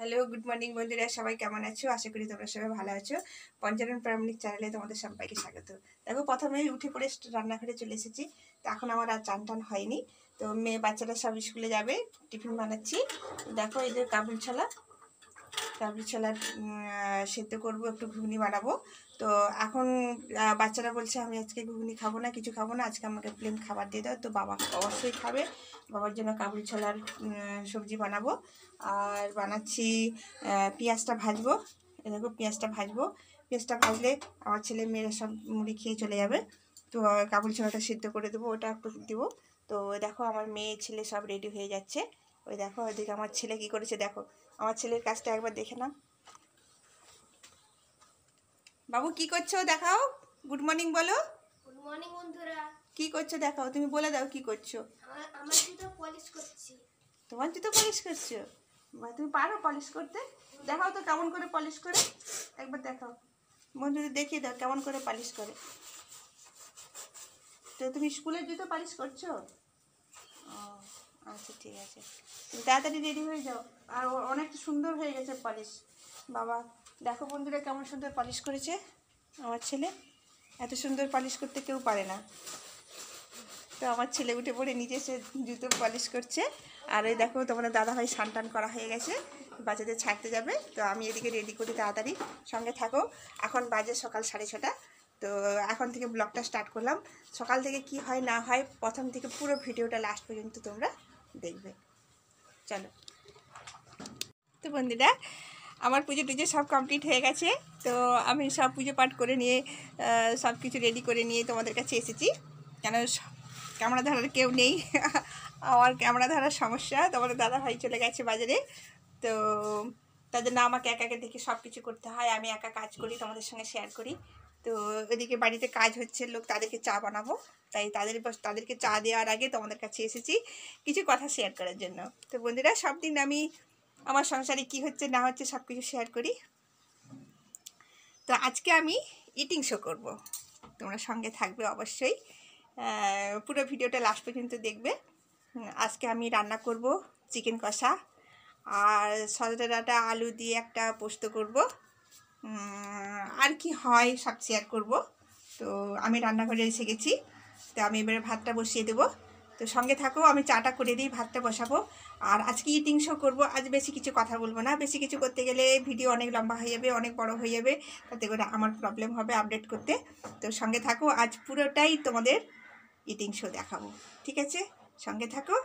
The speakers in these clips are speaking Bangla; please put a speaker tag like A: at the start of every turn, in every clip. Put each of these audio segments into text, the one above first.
A: হ্যালো, গুড মর্নিং বন্ধুরা, সবাই কেমন আছো? আশা করি তোমরা সবাই ভালো আছো। পঞ্চানন প্রামাণিক চ্যানেলে তোমাদের সবাইকে স্বাগত। দেখো, প্রথমেই উঠে পড়ে রান্নাঘরে চলে এসেছি। তো এখন আমার আর চান টান হয়নি। তো মেয়ে বাচ্চারা সব স্কুলে যাবে, টিফিন বানাচ্ছি। দেখো, এই যে কাবুলি ছোলা সেদ্ধ করবো, একটু ঘুগনি বানাবো। তো এখন বাচ্চারা বলছে আমি আজকে ঘুগনি খাবো না, কিছু খাবো না, আজকে আমাকে প্লেন খাবার দিয়ে দাও। তো বাবা অবশ্যই খাবে। বাবার জন্য কাবুলি ছোলার সবজি বানাবো। আর বানাচ্ছি পেঁয়াজটা ভাজবো। দেখো, পেঁয়াজটা ভাজলে আমার ছেলে মেয়েরা সব মুড়ি খেয়ে চলে যাবে। তো কাবুলি ছোলাটা সিদ্ধ করে দেবো, ওটা একটু দেবো। তো দেখো, আমার মেয়ে ছেলে সব রেডি হয়ে যাচ্ছে। ওই দেখো, ওইদিকে আমার ছেলে কি করেছে। দেখো, আমার ছেলের কাজটা একবার দেখে নাও। বাবু, কি করছো দেখাও। গুড মর্নিং বলো।
B: গুড মর্নিং বন্ধুরা।
A: কি করছো দেখাও, তুমি বলে দাও কি করছো।
B: আমার জুতো পলিশ করছি।
A: তোমার জুতো পলিশ করছো? তুমি পারো পলিশ করতে? দেখাও তো কেমন করে পলিশ করে, একবার দেখাও। বন্ধুদের দেখিয়ে দাও কেমন করে পলিশ করে। তো তুমি স্কুলের জুতো পলিশ করছো? ও আচ্ছা, ঠিক আছে। তুমি তাড়াতাড়ি রেডি হয়ে যাও। আর অনেকটা সুন্দর হয়ে গেছে পলিশ। বাবা, দেখো বন্ধুরা কেমন সুন্দর পলিশ করেছে আমার ছেলে। এত সুন্দর পলিশ করতে কেউ পারে না। তো আমার ছেলে উঠে পড়ে নিজে সে জুতো পলিশ করছে। আর এই দেখো, তোমাদের দাদাভাই স্নান টান করা হয়ে গেছে, বাচ্চাদের ছাড়তে যাবে। তো আমি এদিকে রেডি করি তাড়াতাড়ি, সঙ্গে থাকো। এখন বাজে সকাল 6:30। তো এখন থেকে ব্লগটা স্টার্ট করলাম। সকাল থেকে কি হয় না হয় প্রথম থেকে পুরো ভিডিওটা লাস্ট পর্যন্ত তোমরা দেখবে। চলো। তো বন্ধুরা, আমার পুজো টুজো সব কমপ্লিট হয়ে গেছে। তো আমি সব পুজো পাঠ করে নিয়ে সব কিছু রেডি করে নিয়ে তোমাদের কাছে এসেছি। কেন, ক্যামেরা ধরার কেউ নেই। আমার ক্যামেরা ধরার সমস্যা। তোমাদের দাদা ভাই চলে গেছে বাজারে। তো তার জন্য আমাকে একা একা দেখে সব কিছু করতে হয়। আমি একা কাজ করি, তোমাদের সঙ্গে শেয়ার করি। তো এদিকে বাড়িতে কাজ হচ্ছে, লোক তাদেরকে চা বানাবো। তাই তাদেরকে চা দেওয়ার আগে তোমাদের কাছে এসেছি কিছু কথা শেয়ার করার জন্য। তো বন্ধুরা, সব দিন আমি আমার সংসারে কি হচ্ছে না হচ্ছে সব কিছু শেয়ার করি। তো আজকে আমি ইটিং শো করব, তোমরা সঙ্গে থাকবে অবশ্যই। পুরো ভিডিওটা লাস্ট পর্যন্ত দেখবে। আজকে আমি রান্না করব চিকেন কষা, আর সজনে ডাঁটা আলু দিয়ে একটা পোস্ত করব। আর কি হয় সব শেয়ার করব। তো আমি রান্নাঘরে এসে গেছি। তো আমি এবারে ভাতটা বসিয়ে দেবো। তো সঙ্গে থাকো, আমি চাটা করে দিই, ভাতটা বসাবো। আর আজকে ইটিং শো করবো। আজ বেশি কিছু কথা বলবো না, বেশি কিছু করতে গেলে ভিডিও অনেক লম্বা হয়ে যাবে, অনেক বড় হয়ে যাবে, তাতে করে আমার প্রবলেম হবে আপডেট করতে। তো সঙ্গে থাকো, আজ পুরোটাই তোমাদের ইটিং শো দেখাবো। ঠিক আছে, সঙ্গে থাকো।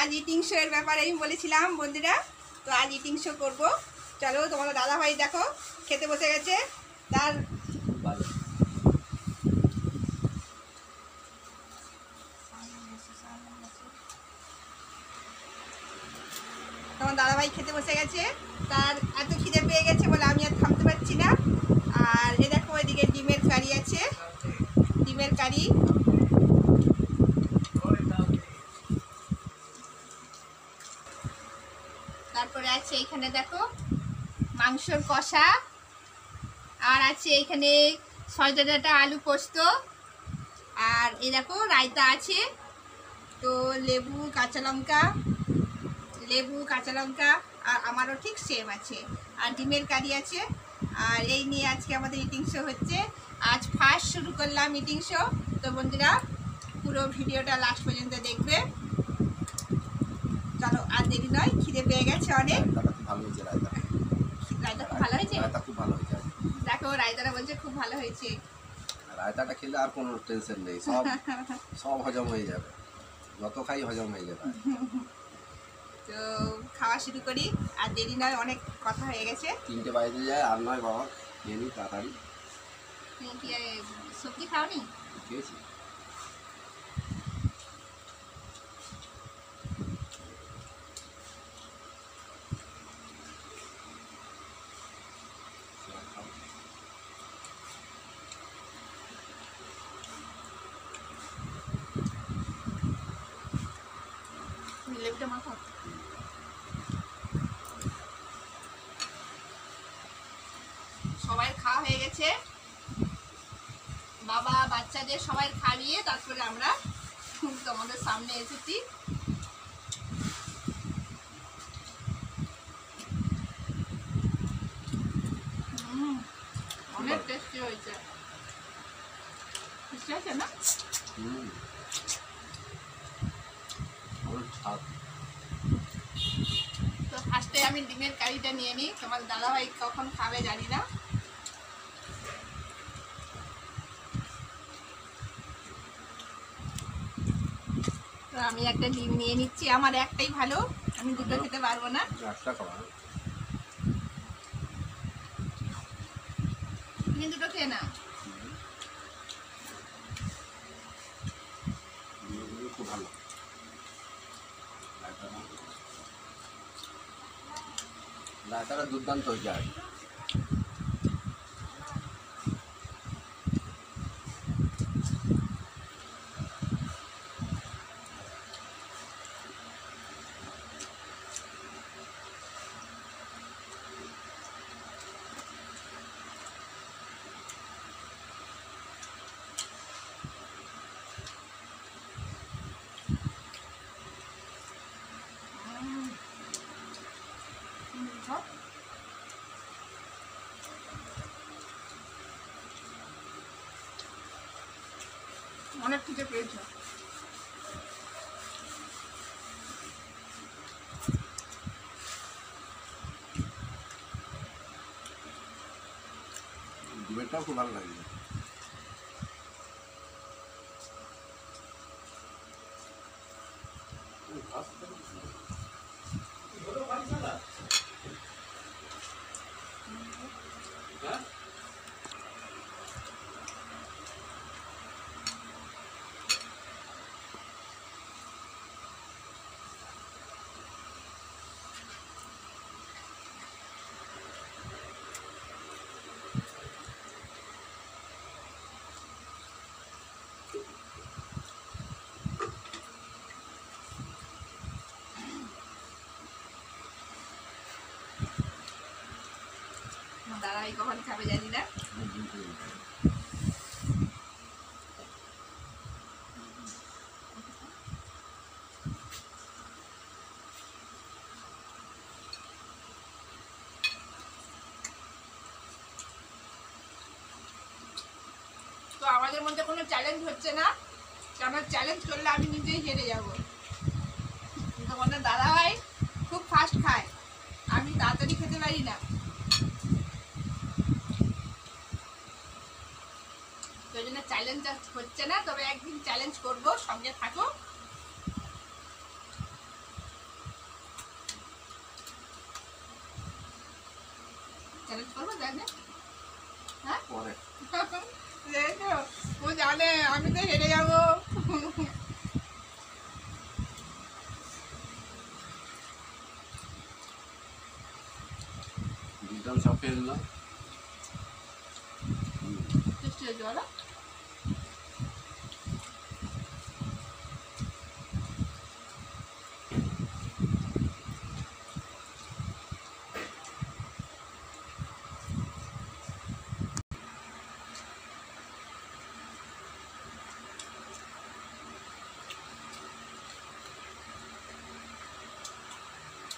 A: আজ ইটিং শো এর ব্যাপারে আমি বলেছিলাম বন্ধুরা, তো আজ ইটিং শো করবো। চলো তোমাদের দাদাভাই দেখো খেতে বসে গেছে। তার তোমার দাদাভাই খেতে বসে গেছে, তার এত খিদে পেয়ে গেছে বলে আমি আর থামতে পারছি না। আর এ দেখো এদিকে ডিমের কারি আছে, ডিমের কারি। তারপরে আছে এখানে দেখো মাংসর কষা, আর আছে এখানে সজনে ডাঁটা আলু পোস্ত, আর এই দেখো রায়তা আছে, তো লেবু কাঁচা লঙ্কা আর আমারও ঠিক সেম আছে, আর ডিমের কারি আছে। আর এই নিয়ে আজকে আমাদের ইটিং শো হচ্ছে। আজ ফার্স্ট শুরু করলাম ইটিং শো, তো বন্ধুরা পুরো ভিডিওটা লাস্ট পর্যন্ত দেখবে। চলো আর দেরি নয়, খিদে পেয়ে গেছে অনেক। রায়তা খুব ভালো হয়েছে, দেখো রায়তাটা বলছে খুব ভালো হয়েছে।
C: রায়তাটা খেলে আর কোনো টেনশন নেই, সব সব হজম হয়ে যাবে, যত খাই হজম হয়ে যাবে।
A: তো খাওয়া শুরু করি, আর দেরি নয়, অনেক কথা হয়ে গেছে।
C: 3টে বাজতে যায়, আর নয় বাবা খেয়ে নি তাড়াতাড়ি।
A: তুমি কি সবজি খাওনি?
C: খেয়েছি।
A: লেবুটা মাখাও। সবাই খাওয়া হয়ে গেছে, বাবা বাচ্চাদের সবাই খাইয়ে তারপরে আমরা তোমাদের সামনে এসেছি। অনেক টেস্টি হয়েছে, টেস্টি হয়েছে না? তো ফার্স্টে আমি ডিমের কারিটা নিয়ে নিই, তোমার দাদাভাই কখন খাবে জানি না। তো আমি একটা ডিম নিয়ে নিচ্ছি, আমার একটাই ভালো, আমি দুটো খেতে পারবো না। তুমি দুটো খেয়ে নাও।
C: খুব ভালো রায়তাটা দুর্দান্ত হয়ে যায়।
A: অনেক খিদে পেয়েছে।
C: ডিমেরটাও খুব ভালো লাগে।
A: দাদাই কখন খাবে জানি না। তো আমাদের মধ্যে কোনো চ্যালেঞ্জ হচ্ছে না, আমার চ্যালেঞ্জ করলে আমি নিজেই হেরে যাব। তোমাদের দাদাভাই খুব ফাস্ট খায়, আমি তাড়াতাড়ি খেতে পারি না। তো ওই জন্য চ্যালেঞ্জ হচ্ছে না, তবে একদিন চ্যালেঞ্জ করবো, সঙ্গে থাকো। জানে? হ্যাঁ
C: পরে
A: দেখো, ও জানে আমি তো হেরে যাবো।
C: দুজন সব খেয়ে নিলাম।
A: টেস্টি হয়েছে বলো?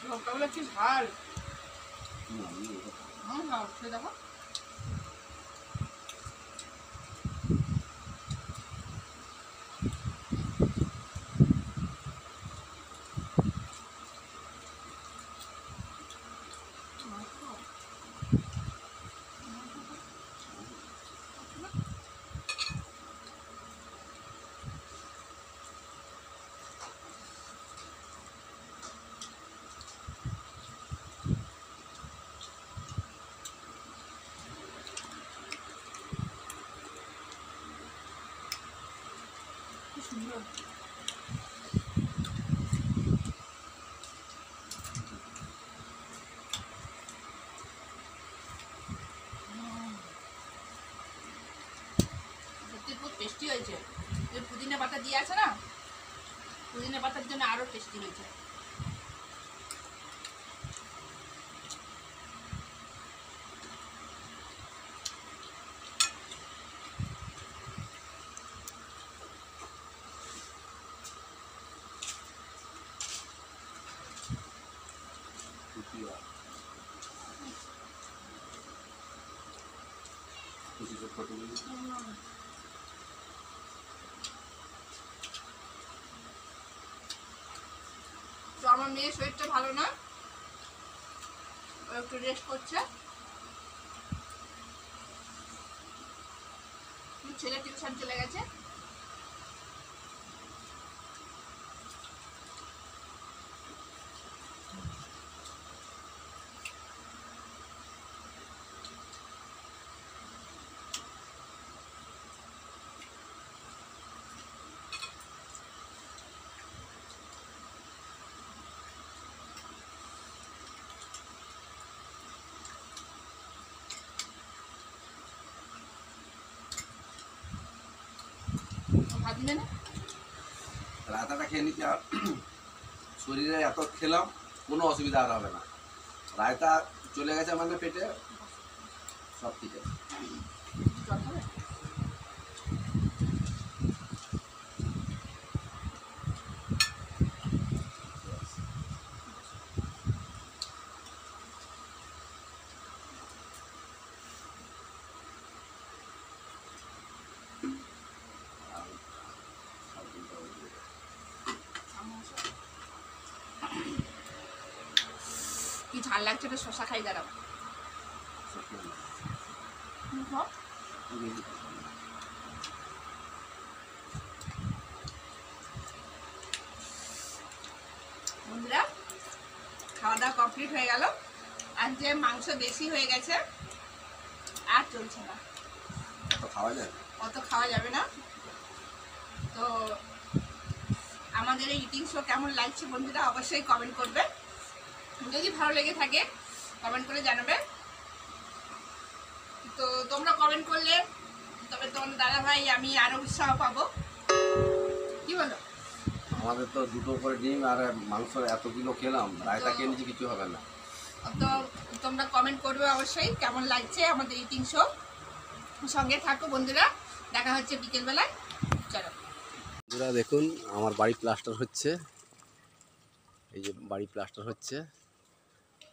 A: লঙ্কাগুলো কি ঝাল! ঝাল খেয়ে দেখো। কি সুন্দর। সত্যি খুব টেস্টি হয়েছে। যে পুদিনা পাতা দিয়ে আছে না, পুদিনা পাতার জন্য আরো টেস্টি হয়েছে। তো আমার মেয়ের শরীরটা ভালো না, ও একটু রেস্ট করছে। ছেলে টিউশন চলে গেছে। ভাত দিবে না?
C: রায়তাটা খেয়ে নিতে আর শরীরে এত খেলাম কোনো অসুবিধা আর হবে না। রায়তা চলে গেছে মানে পেটে, সব ঠিক আছে।
A: জল খাবে? কি ঝাল লাগছে, একটা শশা খাই দাঁড়াও। খাও। বন্ধুরা, খাওয়া দাওয়া কমপ্লিট হয়ে গেল। আর যে মাংস বেশি হয়ে গেছে, আর চলছে না,
C: অত খাওয়া যায়?
A: অত খাওয়া যাবে না। তো আমাদের এই ইটিং শো কেমন লাগছে বন্ধুরা অবশ্যই কমেন্ট করবে। যদি ভালো লেগে থাকে কমেন্ট করে জানাবে। তো তোমরা কমেন্ট করলে তবে তোমার দাদা ভাই আমি আরো উৎসাহ পাবো। কি বলো?
C: আমাদের তো দুটো করে ডিম আর মাংস এত কিলো খেলাম, রায়তা খেয়ে নিচে কিছু হবে না।
A: তো তোমরা কমেন্ট করবে অবশ্যই কেমন লাগছে আমাদের ইটিং শো। সঙ্গে থাকো বন্ধুরা, দেখা হচ্ছে বিকেলবেলায়। চলো
C: বন্ধুরা দেখুন, আমার বাড়ি প্লাস্টার হচ্ছে। এই যে বাড়ি প্লাস্টার হচ্ছে,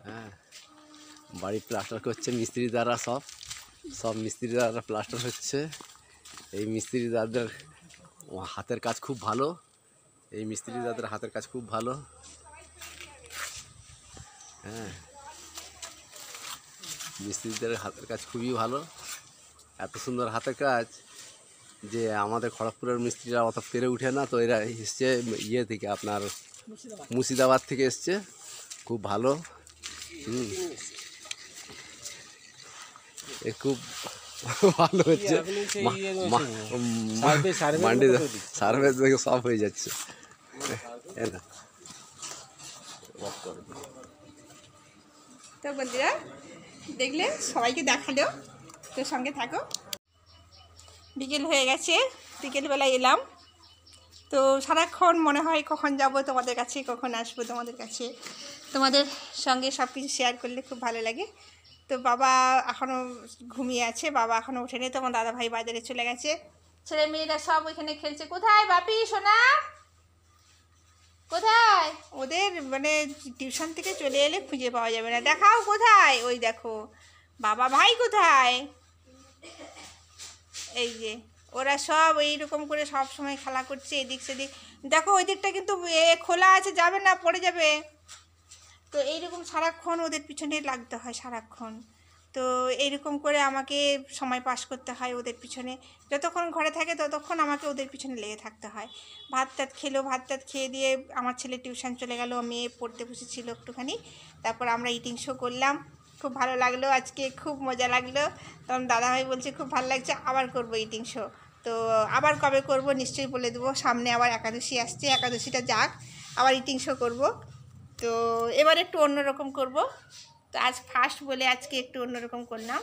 C: হ্যাঁ বাড়ি প্লাস্টার করছে মিস্ত্রি দ্বারা, সব মিস্ত্রি দ্বারা প্লাস্টার হচ্ছে। এই মিস্ত্রি দাদাদের হাতের কাজ খুব ভালো, এই মিস্ত্রি দাদাদের হাতের কাজ খুব ভালো। হ্যাঁ, মিস্ত্রিদের হাতের কাজ খুবই ভালো, এত সুন্দর হাতের কাজ যে আমাদের খড়গপুরের মিস্ত্রিরা অত পেরে উঠে না। তো এরা এসছে ইয়ে থেকে, আপনার মুর্শিদাবাদ থেকে এসছে, খুব ভালো। এ খুব ভালো হচ্ছে মান্ডি সার্ভে থেকে সব হয়ে যাচ্ছে তাই না?
A: তো বন্ধুরা দেখলে সবাইকে দেখালো, তো সঙ্গে থাকো। বিকেল হয়ে গেছে, বিকেলবেলায় এলাম। তো সারাক্ষণ মনে হয় কখন যাব তোমাদের কাছে, কখন আসবো তোমাদের কাছে, তোমাদের সঙ্গে সব কিছু শেয়ার করলে খুব ভালো লাগে। তো বাবা এখনও ঘুমিয়ে আছে, বাবা এখনও ওঠেনি। তোমার দাদাভাই বাজারে চলে গেছে, ছেলে মেয়েরা সব ওইখানে খেলছে। কোথায় বাপি সোনা, কোথায়? ওদের মানে টিউশন থেকে চলে এলে খুঁজে পাওয়া যাবে না। দেখাও কোথায়, ওই দেখো বাবা ভাই কোথায়। এই যে ওরা সব এইরকম করে সব সময় খেলা করছে এদিক সেদিক। দেখো ওই দিকটা কিন্তু খোলা আছে, যাবে না, পড়ে যাবে। তো এইরকম সারাক্ষণ ওদের পিছনে লাগতে হয় সারাক্ষণ। তো এইরকম করে আমাকে সময় পাস করতে হয় ওদের পিছনে। যতক্ষণ ঘরে থাকে ততক্ষণ আমাকে ওদের পিছনে লেগে থাকতে হয়। ভাত টাত খেলো, ভাত টাত খেয়ে দিয়ে আমার ছেলে টিউশন চলে গেল, মেয়ে পড়তে বসেছিল একটুখানি। তারপর আমরা ইটিং শো করলাম, খুব ভালো লাগলো, আজকে খুব মজা লাগলো। তখন দাদাভাই বলছে খুব ভালো লাগছে, আবার করবো ইটিং শো। তো আবার কবে করব নিশ্চয়ই বলে দেবো। সামনে আবার একাদশী আসছে, একাদশীটা যাক, আবার ইটিং শো করবো। তো এবার একটু অন্যরকম করব। তো আজ ফার্স্ট বলে আজকে একটু অন্যরকম করলাম।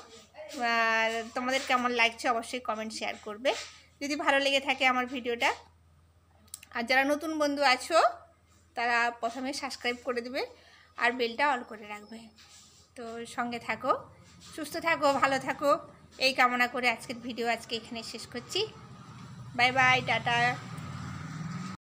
A: আর তোমাদের কেমন লাগছে অবশ্যই কমেন্ট শেয়ার করবে যদি ভালো লেগে থাকে আমার ভিডিওটা। আর যারা নতুন বন্ধু আছো তারা প্রথমে সাবস্ক্রাইব করে দেবে আর বেলটা অল করে রাখবে। তো সঙ্গে থাকো, সুস্থ থাকো, ভালো থাকো, এই কামনা করে আজকের ভিডিও আজকে এখানে শেষ করছি। Bye bye, tata.